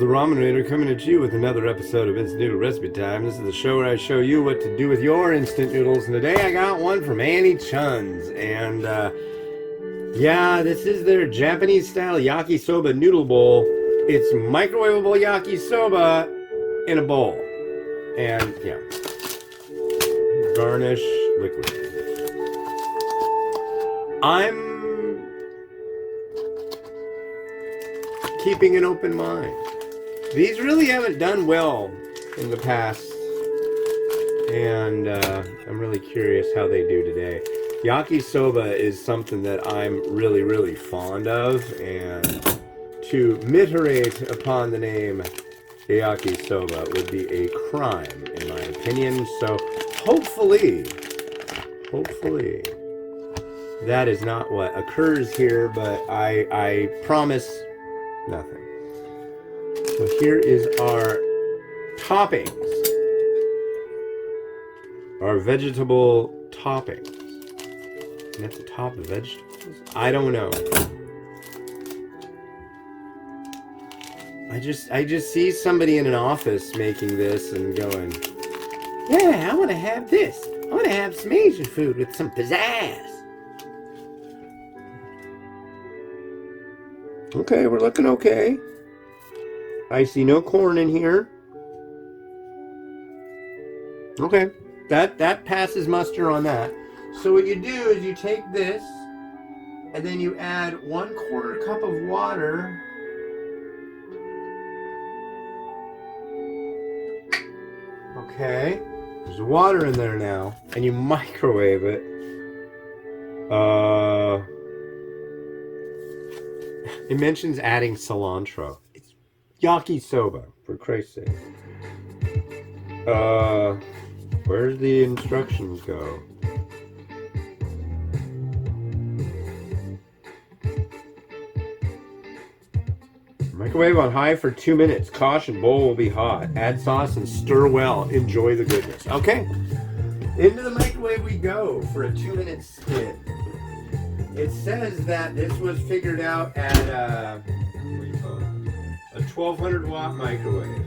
the Ramen Raider coming at you with another episode of Instant Noodle Recipe Time. This is the show where I show you what to do with your instant noodles. And today I got one from Chun's. And yeah, this is their Japanese style Yakisoba noodle bowl. It's microwavable Yakisoba in a bowl. And yeah, garnish liquid. I'm keeping an open mind. These really haven't done well in the past, and I'm really curious how they do today. Yakisoba is something that I'm really fond of, and to miterate upon the name Yakisoba would be a crime in my opinion. So hopefully that is not what occurs here, but I promise nothing. So here is our toppings. Our vegetable toppings. And at the top of vegetables? I don't know. I just see somebody in an office making this and going, yeah, I want to have this. I want to have some Asian food with some pizzazz. Okay, we're looking okay. I see no corn in here. Okay, that passes muster on that. So what you do is you take this and then you add 1/4 cup of water. Okay, there's water in there now, and you microwave it. It mentions adding cilantro. It's yakisoba, for Christ's sake. Where's the instructions go? Microwave on high for 2 minutes. Caution, bowl will be hot. Add sauce and stir well. Enjoy the goodness. Okay, into the microwave we go for a 2-minute spin. It says that this was figured out at a 1200 watt microwave.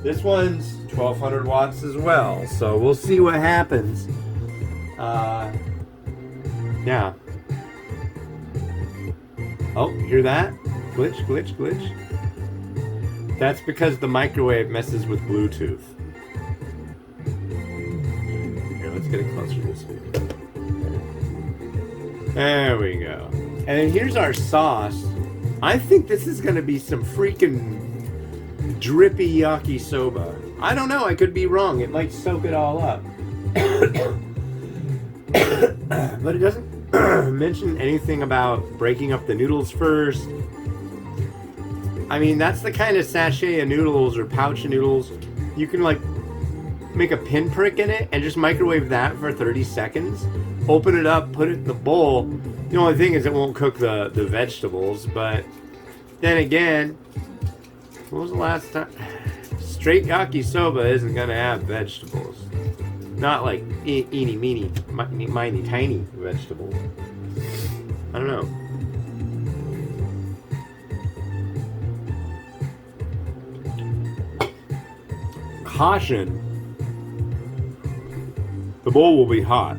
This one's 1200 watts as well, so we'll see what happens. Yeah. Oh, hear that? Glitch. That's because the microwave messes with Bluetooth. Here, let's get it closer to this way. There we go. And then here's our sauce. I think this is going to be some freaking drippy yakisoba. I don't know. I could be wrong. It might soak it all up. But it doesn't mention anything about breaking up the noodles first. I mean, that's the kind of sachet of noodles or pouch of noodles. You can like make a pinprick in it and just microwave that for 30 seconds. Open it up, put it in the bowl. The only thing is it won't cook the vegetables, but then again, when was the last time? Straight yakisoba isn't gonna have vegetables. Not like eeny, meeny, miny, tiny vegetables. I don't know. Caution, the bowl will be hot.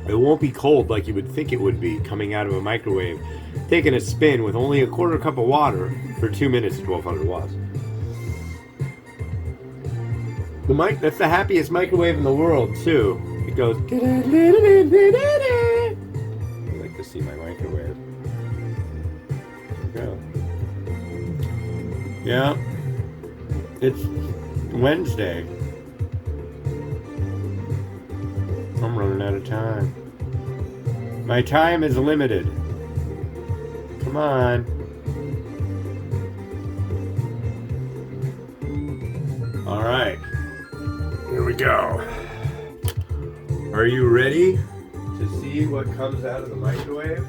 It won't be cold like you would think it would be coming out of a microwave, taking a spin with only a 1/4 cup of water for 2 minutes at 1200 watts. That's the happiest microwave in the world too. It goes. I like to see my microwave. There we go. Yeah, it's Wednesday. I'm running out of time. My time is limited. Come on. All right. Here we go. Are you ready to see what comes out of the microwave?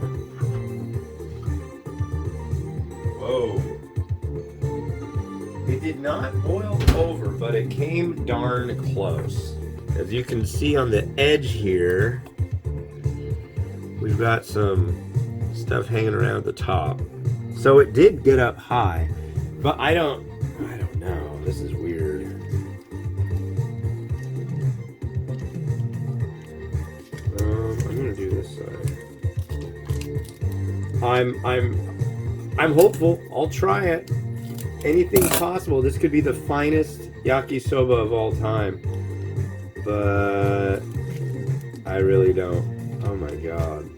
Whoa. It did not boil over, but it came darn close. As you can see on the edge here, we've got some stuff hanging around the top. So it did get up high. But I don't know. This is weird. I'm gonna do this side. I'm hopeful. I'll try it. Anything's possible. This could be the finest yakisoba of all time. But I really don't. Oh my god.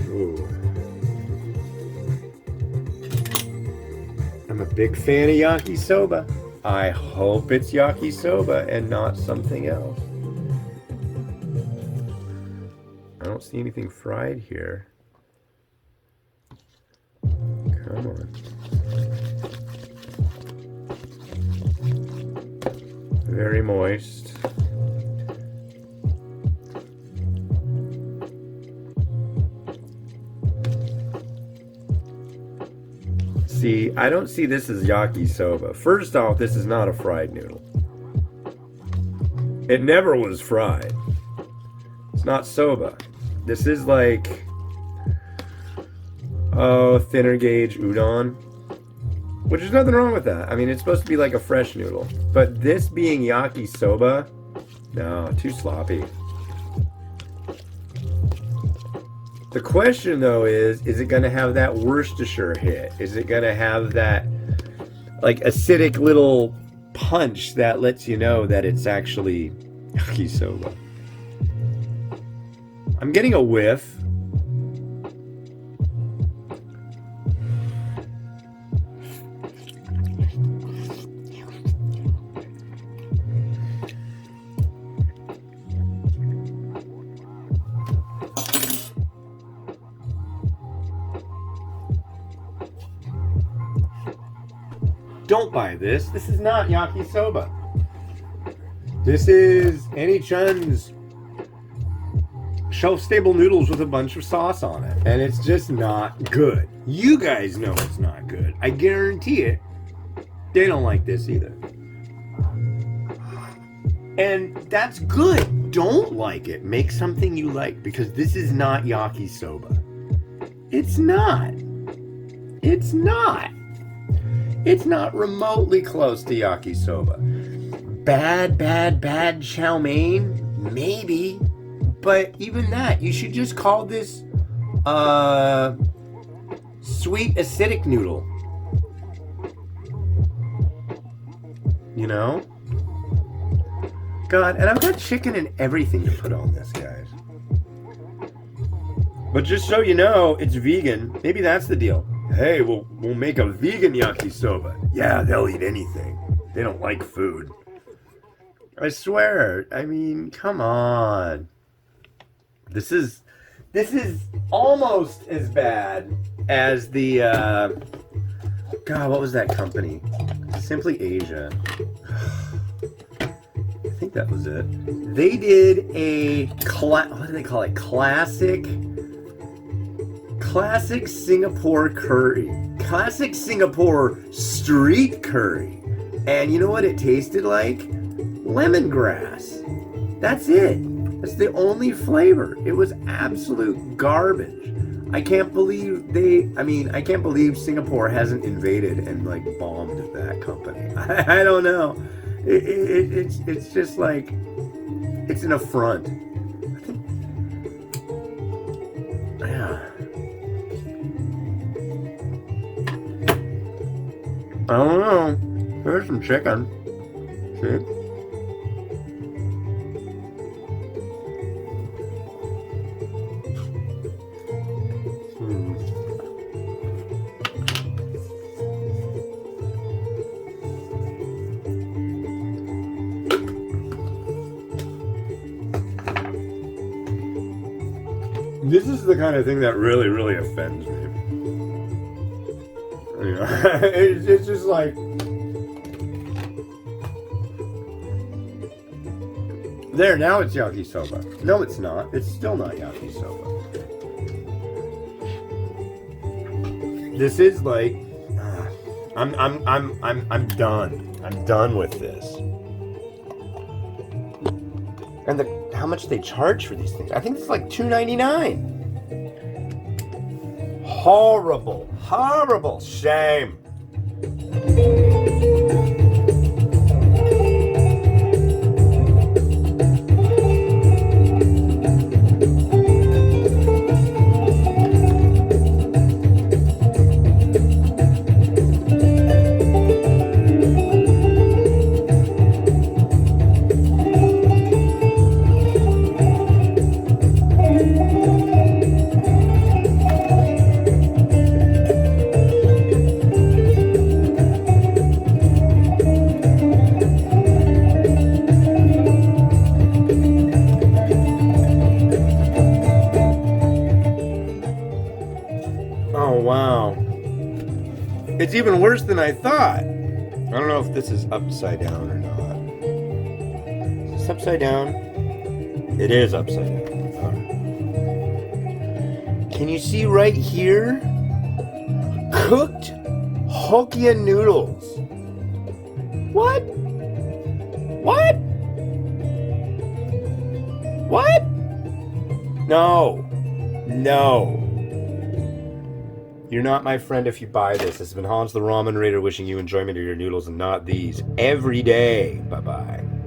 Ooh. I'm a big fan of yakisoba. I hope it's yakisoba and not something else. I don't see anything fried here. Come on. Very moist. See, I don't see this as yakisoba. First off, this is not a fried noodle. It never was fried. It's not soba. This is like, oh, thinner gauge udon, which is nothing wrong with that. I mean, it's supposed to be like a fresh noodle. But this being yakisoba, no, too sloppy. The question, though, is it going to have that Worcestershire hit? Is it going to have that, like, acidic little punch that lets you know that it's actually yakisoba? I'm getting a whiff. Don't buy this. This is not yakisoba. This is Chun's shelf-stable noodles with a bunch of sauce on it. And it's just not good. You guys know it's not good. I guarantee it. They don't like this either. And that's good. Don't like it. Make something you like, because this is not yakisoba. It's not. It's not. It's not remotely close to yakisoba. Bad chow mein? Maybe. But even that, you should just call this sweet acidic noodle. You know? God, and I've got chicken and everything to put on this, guys. But just so you know, it's vegan. Maybe that's the deal. Hey, we'll make a vegan yakisoba. Yeah, they'll eat anything. They don't like food. I swear. I mean, come on. This is almost as bad as the God, what was that company? Simply Asia. I think that was it. They did a what do they call it? Classic Singapore curry. Classic Singapore street curry. And you know what it tasted like? Lemongrass. That's it. That's the only flavor. It was absolute garbage. I can't believe I can't believe Singapore hasn't invaded and like bombed that company. I don't know. It's just like, it's an affront. Yeah. I don't know. Here's some chicken. See? This is the kind of thing that really, really offends me. You know, it's just like, there, now it's yakisoba. No, it's not. It's still not yakisoba. This is like, I'm done. I'm done with this. And how much they charge for these things? I think it's like $2.99. horrible, horrible shame. Oh, wow. It's even worse than I thought. I don't know if this is upside down or not. Is this upside down? It is upside down. All right. Can you see right here? Cooked Hokkien noodles. What? What? What? No. No. You're not my friend if you buy this. This has been Hans the Ramen Raider wishing you enjoyment of your noodles and not these every day. Bye-bye.